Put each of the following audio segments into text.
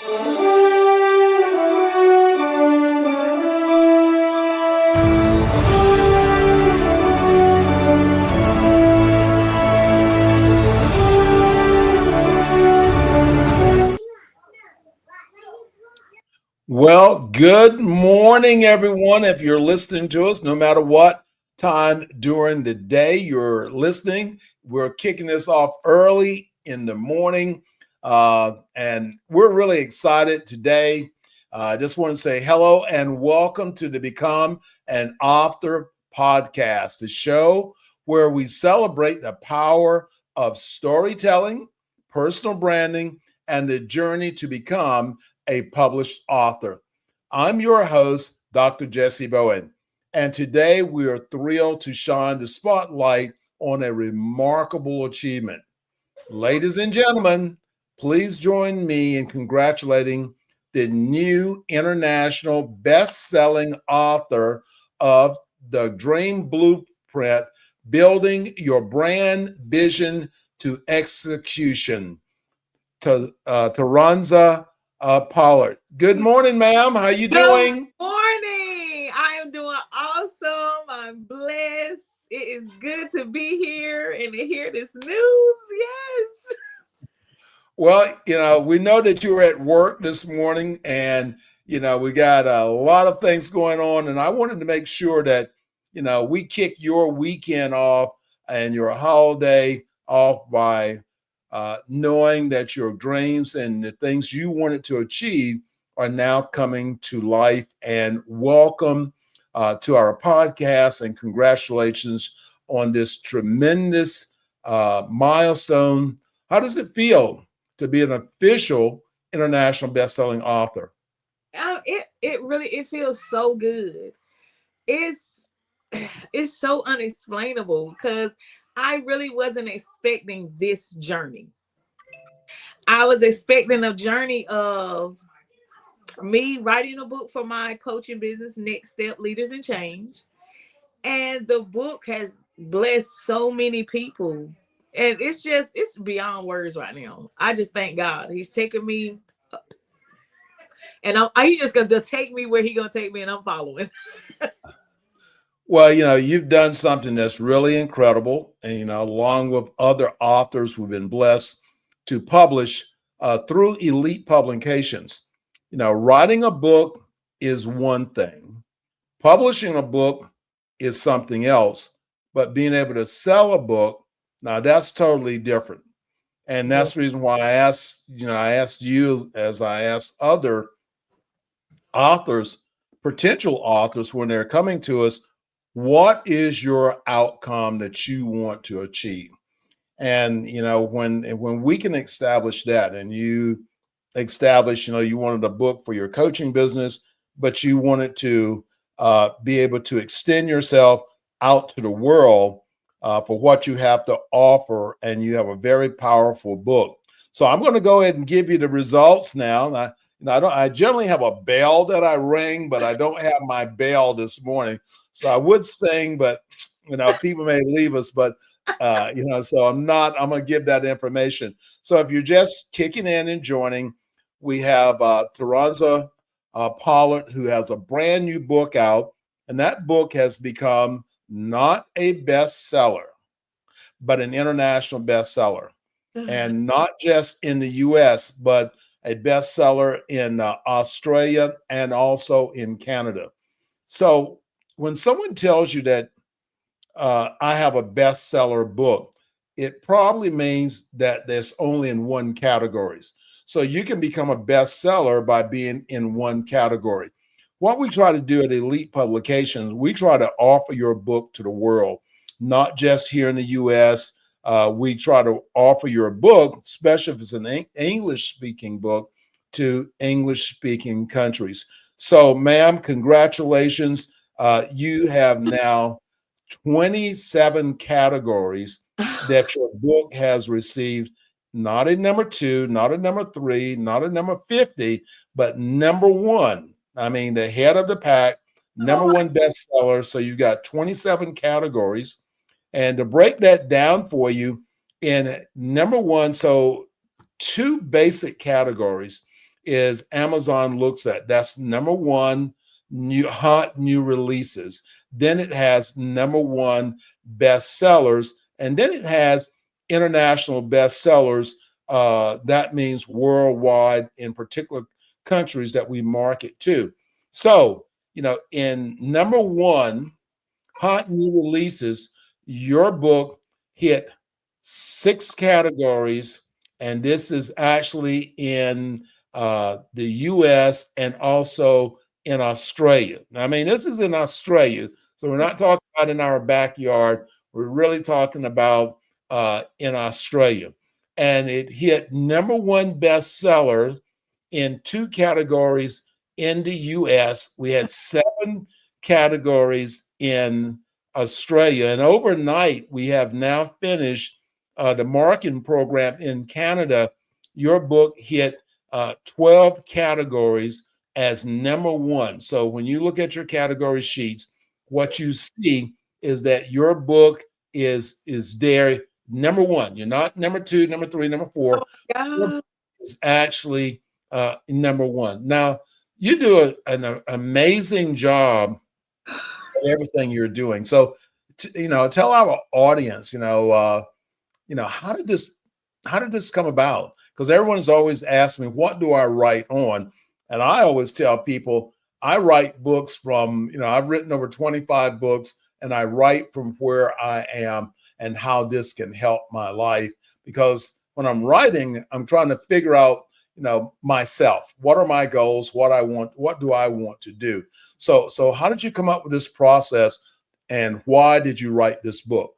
Well, good morning, everyone. If you're listening to us, no matter what time during the day you're listening, we're kicking this off early in the morning. And we're really excited today. I just want to say hello and welcome to the Become an Author podcast, the show where we celebrate the power of storytelling, personal branding, and the journey to become a published author. I'm your host, Dr. Jessie Bowen, and today we are thrilled to shine the spotlight on a remarkable achievement. Ladies and gentlemen, please join me in congratulating the new international best-selling author of The Dream Blueprint, Building Your Brand Vision to Execution, Tyronsa Pollard. Good morning, ma'am. How are you doing? Good morning. I am doing awesome. I'm blessed. It is good to be here and to hear this news. Yes. Well, we know that you were at work this morning and, we got a lot of things going on. And I wanted to make sure that, we kick your weekend off and your holiday off by knowing that your dreams and the things you wanted to achieve are now coming to life. And welcome to our podcast and congratulations on this tremendous milestone. How does it feel to be an official international best-selling author? It feels so good. It's so unexplainable because I really wasn't expecting this journey. I was expecting a journey of me writing a book for my coaching business, Next Step Leaders and Change. And the book has blessed so many people. And it's beyond words right now. I just thank God. He's taking me up. And he's just going to take me where he's going to take me, and I'm following. Well, you've done something that's really incredible. And, along with other authors who've been blessed to publish through elite publications. Writing a book is one thing. Publishing a book is something else. But being able to sell a book, now that's totally different. And that's the reason why I asked you, as I asked other authors, potential authors, when they're coming to us, what is your outcome that you want to achieve? And, when we can establish that, and you establish, you wanted a book for your coaching business, but you wanted to be able to extend yourself out to the world for what you have to offer, and you have a very powerful book. So I'm going to go ahead and give you the results now. I generally have a bell that I ring, but I don't have my bell this morning. So I would sing, but people may leave us, but so I'm going to give that information. So if you're just kicking in and joining, we have Tyronsa Pollard, who has a brand new book out, and that book has become not a bestseller, but an international bestseller. And not just in the US, but a bestseller in Australia and also in Canada. So when someone tells you that I have a bestseller book, it probably means that there's only in one categories. So you can become a bestseller by being in one category. What we try to do at Elite Publications, we try to offer your book to the world, not just here in the U.S. We try to offer your book, especially if it's an English-speaking book, to English-speaking countries. So, ma'am, congratulations. You have now 27 categories that your book has received, not at number 2, not at number 3, not at number 50, but number 1. I mean, the head of the pack, number 1 bestseller. So you got 27 categories. And to break that down for you, in number 1, so 2 basic categories is Amazon looks at. That's number one, hot new releases. Then it has number one bestsellers, and then it has international bestsellers. That means worldwide in particular countries that we market to. So, in number one, hot new releases, your book hit 6 categories, and this is actually in the US and also in Australia. I mean, this is in Australia, so we're not talking about in our backyard. We're really talking about in Australia. And it hit number one bestseller in 2 categories in the US. We had 7 categories in Australia. And overnight, we have now finished the marketing program in Canada. Your book hit 12 categories as number one. So when you look at your category sheets, what you see is that your book is there number one. You're not number two, number three, number four. God. It's actually number one. Now, you do an amazing job at everything you're doing. So, tell our audience, how did this come about? Because everyone's always asking me, what do I write on? And I always tell people, I write books from, I've written over 25 books, and I write from where I am and how this can help my life. Because when I'm writing, I'm trying to figure out, myself. What are my goals? What do I want to do? So how did you come up with this process, and why did you write this book?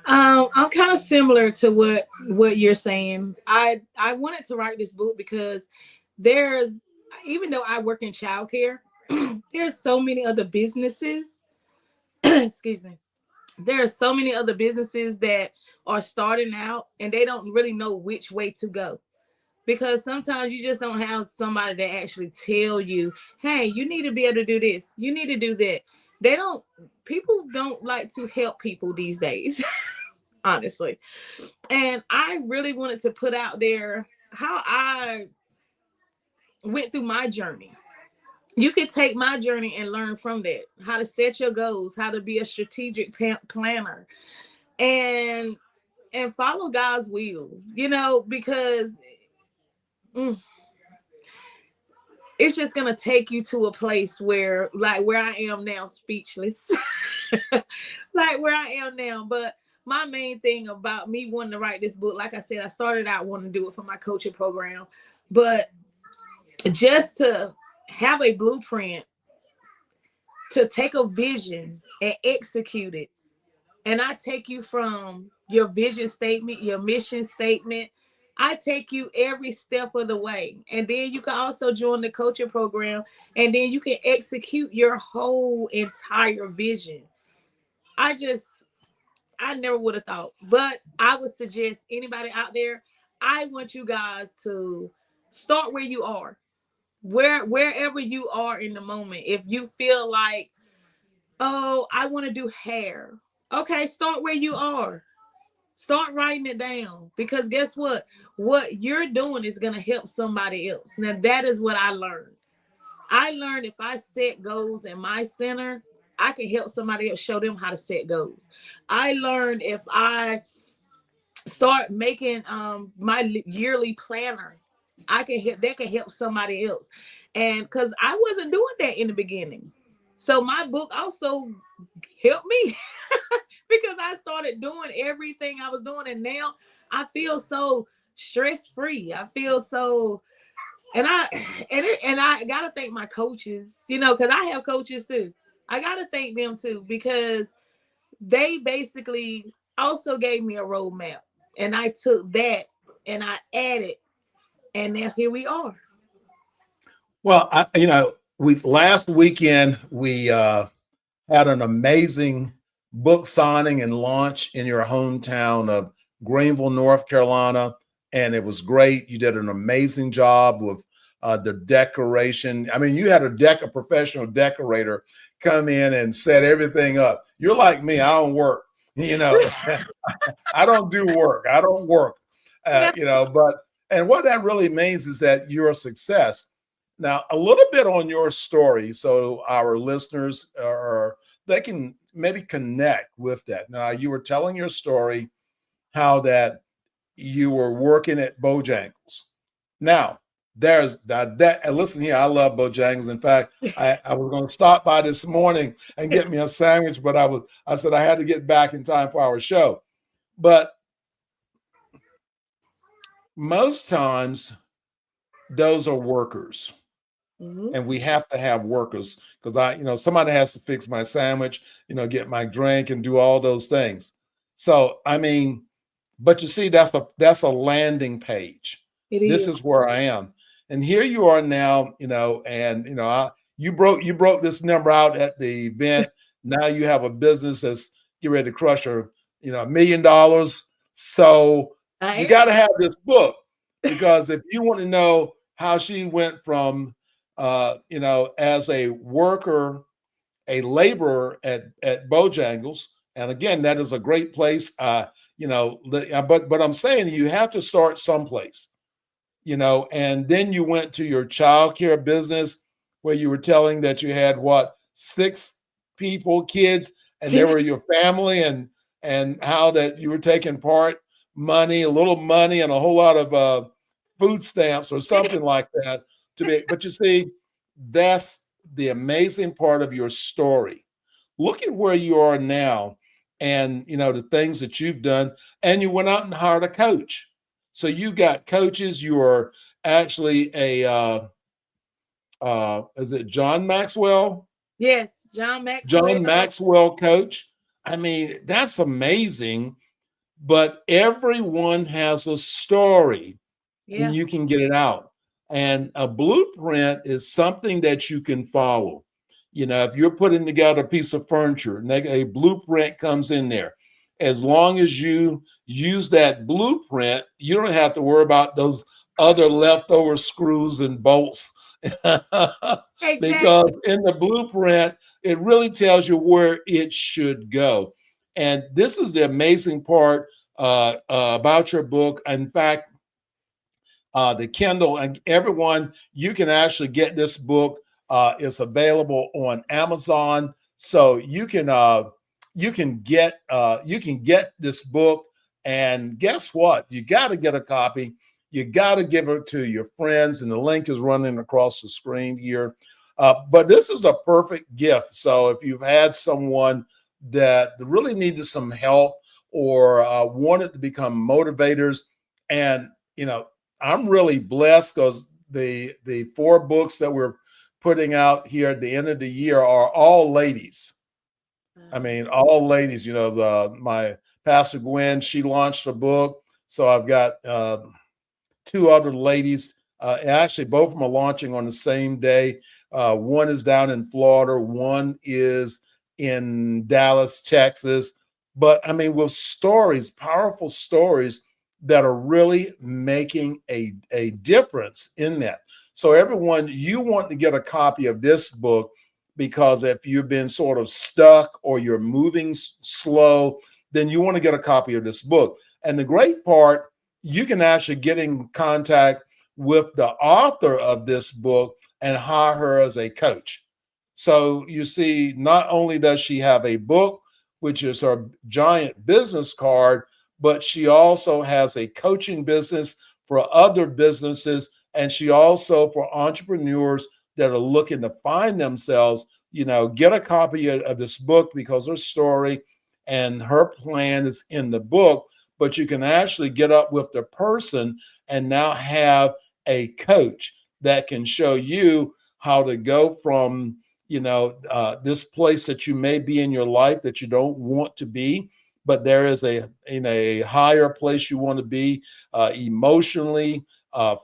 I'm kind of similar to what you're saying. I wanted to write this book because even though I work in childcare, there's so many other businesses. Excuse me. There are so many other businesses that are starting out and they don't really know which way to go. Because sometimes you just don't have somebody that actually tell you, hey, you need to be able to do this. You need to do that. People don't like to help people these days, honestly. And I really wanted to put out there how I went through my journey. You could take my journey and learn from that, how to set your goals, how to be a strategic planner, and follow God's will, because it's just gonna take you to a place where I am now, speechless. Like where I am now. But my main thing about me wanting to write this book, like I said, I started out wanting to do it for my coaching program, but just to have a blueprint, to take a vision and execute it. And I take you from your vision statement, your mission statement. I take you every step of the way. And then you can also join the coaching program, and then you can execute your whole entire vision. I never would have thought, but I would suggest anybody out there, I want you guys to start where you are, wherever you are in the moment. If you feel like, oh, I want to do hair. Okay, start where you are. Start writing it down, because guess what? What you're doing is going to help somebody else. Now, that is what I learned. I learned if I set goals in my center, I can help somebody else, show them how to set goals. I learned if I start making my yearly planner, that can help somebody else. And because I wasn't doing that in the beginning. So my book also helped me because I started doing everything I was doing, and now I feel so stress-free. I feel so, and I gotta thank my coaches, because I have coaches too. I gotta thank them too, because they basically also gave me a roadmap, and I took that and I added, and now here we are. Well, we last weekend we had an amazing book signing and launch in your hometown of Greenville, North Carolina, and it was great. You did an amazing job with the decoration. I mean, you had a professional decorator come in and set everything up. You're like me; I don't work. I don't do work. I don't work. But And what that really means is that you're a success. Now, a little bit on your story, so our listeners are they can maybe connect with that. Now, you were telling your story how that you were working at Bojangles. Now, there's that and listen here, I love Bojangles. In fact, I was going to stop by this morning and get me a sandwich, but I said I had to get back in time for our show. But most times those are workers. Mhm. And we have to have workers because somebody has to fix my sandwich, get my drink and do all those things. So, I mean, but you see, that's a landing page. It This is. is where I am. And here you are now, and you broke this number out at the event. Now you have a business that's you ready to crush $1 million. So I you am. got to have this book because if you want to know how she went from as a worker, a laborer at Bojangles, and again, that is a great place. But I'm saying you have to start someplace, and then you went to your childcare business where you were telling that you had what, 6 kids, and they Yeah. were your family, and how that you were taking part money, a little money, and a whole lot of food stamps or something like that to be. But you see, that's the amazing part of your story. Look at where you are now, and the things that you've done, and you went out and hired a coach. So you got coaches. You are actually a is it John Maxwell? Yes, John Maxwell. John Maxwell coach. I mean, that's amazing. But everyone has a story, and Yeah. you can get it out. And a blueprint is something that you can follow. If you're putting together a piece of furniture, and a blueprint comes in there. As long as you use that blueprint, you don't have to worry about those other leftover screws and bolts. Because Exactly. in the blueprint, it really tells you where it should go. And this is the amazing part about your book. In fact, the Kindle, and everyone, you can actually get this book. It's available on Amazon, so you can get this book. And guess what? You got to get a copy. You got to give it to your friends, and the link is running across the screen here. But this is a perfect gift. So if you've had someone that really needed some help or wanted to become motivators, and you know I'm really blessed because the 4 books that we're putting out here at the end of the year are all ladies. I Uh, mean, all ladies. My Pastor Gwen, she launched a book, so I've got 2 other ladies. Actually, both of them are launching on the same day. One is down in Florida, one is in Dallas, Texas. But I mean, with stories, powerful stories that are really making a difference in that. So, everyone, you want to get a copy of this book because if you've been sort of stuck or you're moving slow, then you want to get a copy of this book. And the great part, you can actually get in contact with the author of this book and hire her as a coach. So you see, not only does she have a book, which is her giant business card, but she also has a coaching business for other businesses. And she also, for entrepreneurs that are looking to find themselves, get a copy of this book because her story and her plan is in the book. But you can actually get up with the person and now have a coach that can show you how to go from this place that you may be in your life that you don't want to be, but there is in a higher place you want to be, emotionally,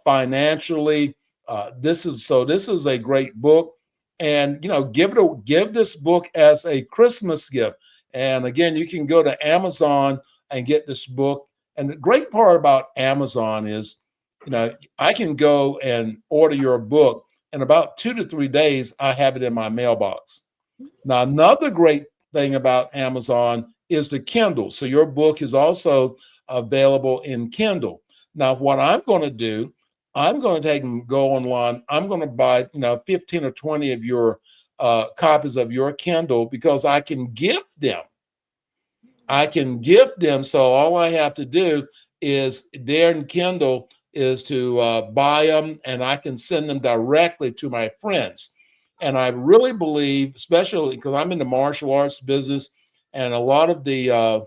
financially. This is a great book. And give this book as a Christmas gift. And again, you can go to Amazon and get this book. And the great part about Amazon is, I can go and order your book. In about 2 to 3 days, I have it in my mailbox. Now, another great thing about Amazon is the Kindle. So your book is also available in Kindle. Now, what I'm going to do, I'm going to take and go online. I'm going to buy, 15 or 20 of your copies of your Kindle because I can gift them. I can gift them. So all I have to do is there in Kindle is to buy them, and I can send them directly to my friends. And I really believe, especially because I'm in the martial arts business, and a lot of the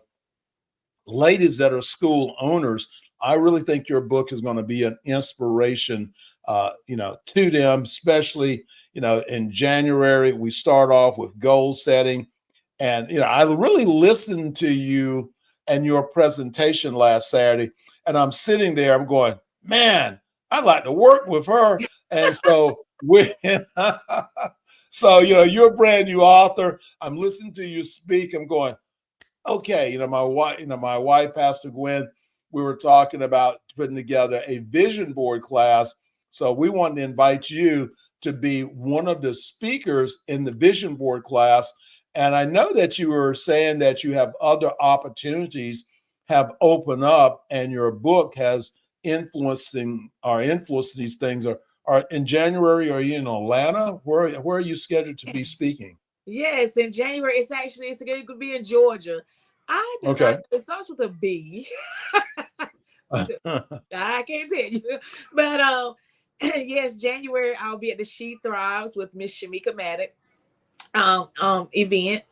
ladies that are school owners, I really think your book is going to be an inspiration, to them, especially, in January, we start off with goal setting. And, I really listened to you and your presentation last Saturday, and I'm sitting there, I'm going, man, I'd like to work with her. And so so, you're a brand new author. I'm listening to you speak. I'm going, okay, my wife, Pastor Gwen, we were talking about putting together a vision board class. So we wanted to invite you to be one of the speakers in the vision board class. And I know that you were saying that you have other opportunities have opened up, and your book has influenced these things. Are in January, are you in Atlanta? Where are you scheduled to be speaking? Yes, in January. It's going to be in Georgia. I do not. Okay. It starts with a B. I can't tell you, but yes, January I'll be at the She Thrives with Miss Shamika Maddox event,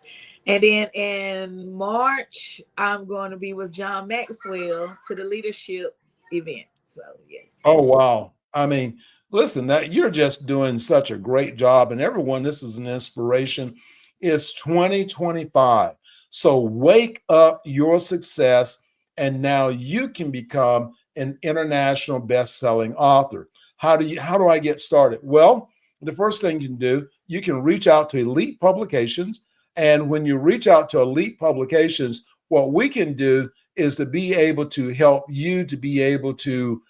and then in March I'm going to be with John Maxwell to the leadership event. So yes. Oh, wow. I mean, listen, that you're just doing such a great job. And everyone, this is an inspiration. It's 2025. So wake up your success, and now you can become an international best-selling author. How do I get started? Well, the first thing you can do, you can reach out to Elite Publications. And when you reach out to Elite Publications, what we can do is to be able to help you to be able to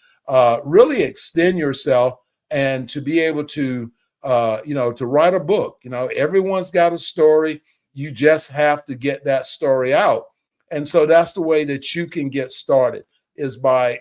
really extend yourself and to be able to, to write a book. Everyone's got a story. You just have to get that story out. And so that's the way that you can get started is by,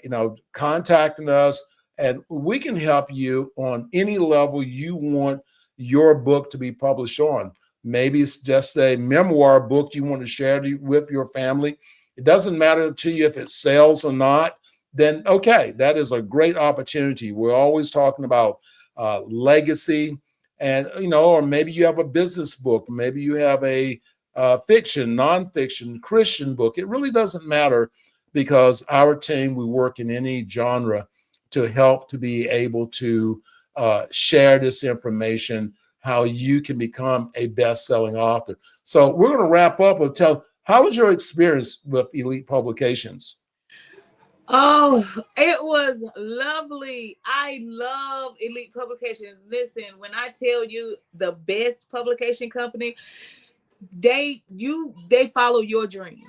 contacting us, and we can help you on any level you want your book to be published on. Maybe it's just a memoir book you want to share with your family. It doesn't matter to you if it sells or not. Then okay, that is a great opportunity. We're always talking about legacy, and or maybe you have a business book, maybe you have a fiction, nonfiction, Christian book. It really doesn't matter because our team, we work in any genre to help to be able to share this information, how you can become a best-selling author. So we're going to wrap up and tell, how was your experience with Elite Publications? Oh, it was lovely. I love Elite Publications. Listen, when I tell you the best publication company, they follow your dream.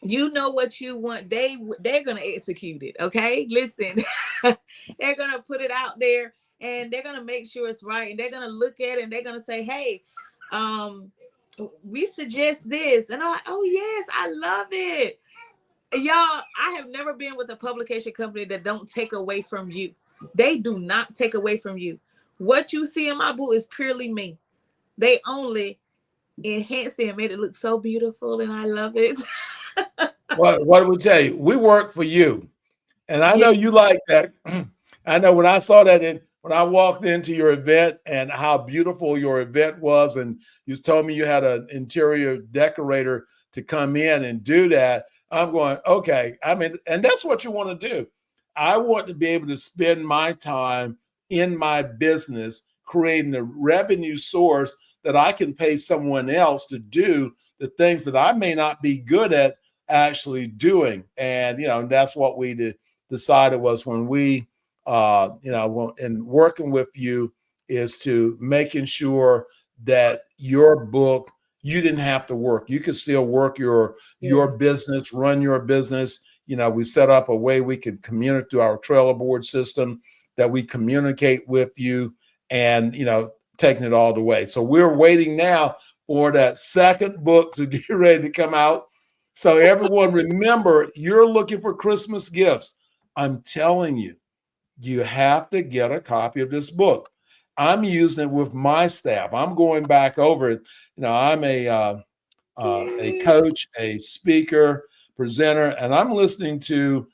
You know what you want. They're gonna execute it. Okay, listen, they're gonna put it out there, and they're gonna make sure it's right, and they're gonna look at it, and they're gonna say, hey, we suggest this, and I'm like, oh yes, I love it. Y'all, I have never been with a publication company that don't take away from you. They do not take away from you. What you see in my book is purely me. They only enhanced it and made it look so beautiful, and I love it. What do we tell you? We work for you. And I Yeah. know you like that. I know when I saw that when I walked into your event and how beautiful your event was, and you told me you had an interior decorator to come in and do that, I'm going, okay. I mean, and that's what you want to do. I want to be able to spend my time in my business creating a revenue source that I can pay someone else to do the things that I may not be good at actually doing. And, that's what we decided was when we, in working with you is to making sure that your book, you didn't have to work. You could still work your business, run your business. We set up a way we could communicate through our trailer board system that we communicate with you and, taking it all the way. So we're waiting now for that second book to get ready to come out. So everyone remember, you're looking for Christmas gifts. I'm telling you, you have to get a copy of this book. I'm using it with my staff. I'm going back over it. I'm a coach, a speaker, presenter, and I'm listening to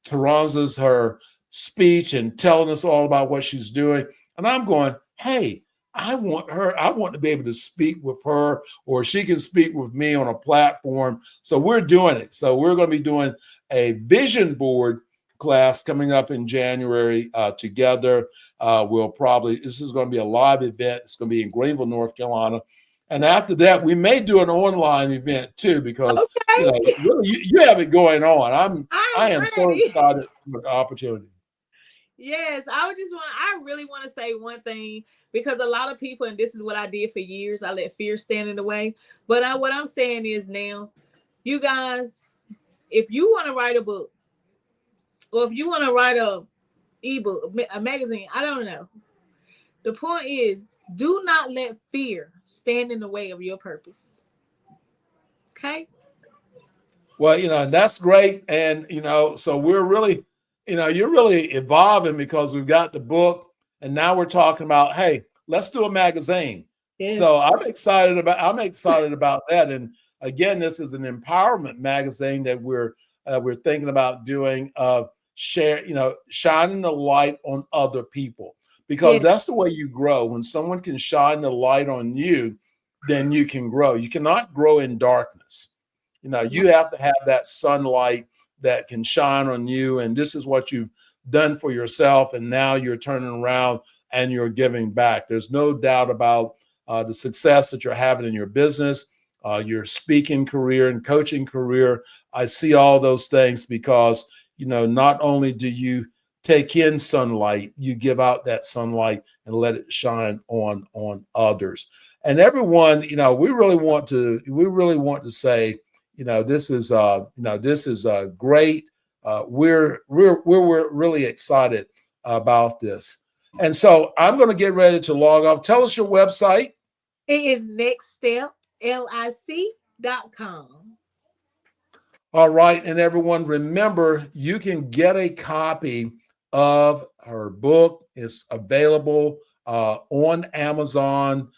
Tyronsa's her speech and telling us all about what she's doing. And I'm going, hey, I want to be able to speak with her, or she can speak with me on a platform. So we're doing it. So we're going to be doing a vision board class coming up in January together. This is going to be a live event. It's going to be in Greenville, North Carolina. And after that, we may do an online event too, because Okay. really you have it going on. I am so ready. excited for the opportunity. Yes, I really want to say one thing, because a lot of people, and this is what I did for years, I let fear stand in the way. But what I'm saying is now, you guys, if you want to write a book, or if you want to write a ebook, a magazine, I don't know. The point is, do not let fear stand in the way of your purpose. Okay? Well, and that's great. And, so we're really, you're really evolving, because we've got the book, and now we're talking about, hey, let's do a magazine. Yes. So I'm excited about that. And again, this is an empowerment magazine that we're thinking about doing, shining the light on other people, because that's the way you grow. When someone can shine the light on you, then you can grow. You cannot grow in darkness. You have to have that sunlight that can shine on you. And this is what you've done for yourself. And now you're turning around and you're giving back. There's no doubt about the success that you're having in your business, your speaking career and coaching career. I see all those things because, not only do you take in sunlight, you give out that sunlight and let it shine on others. And everyone, we really want to say, this is great. We're really excited about this. And so I'm going to get ready to log off. Tell us your website. It is nextsteplic.com. All right. And everyone, remember, you can get a copy of her book. It's available on Amazon.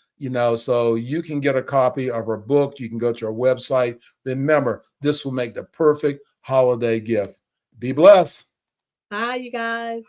So you can get a copy of her book. You can go to her website. Remember, this will make the perfect holiday gift. Be blessed. Bye, you guys.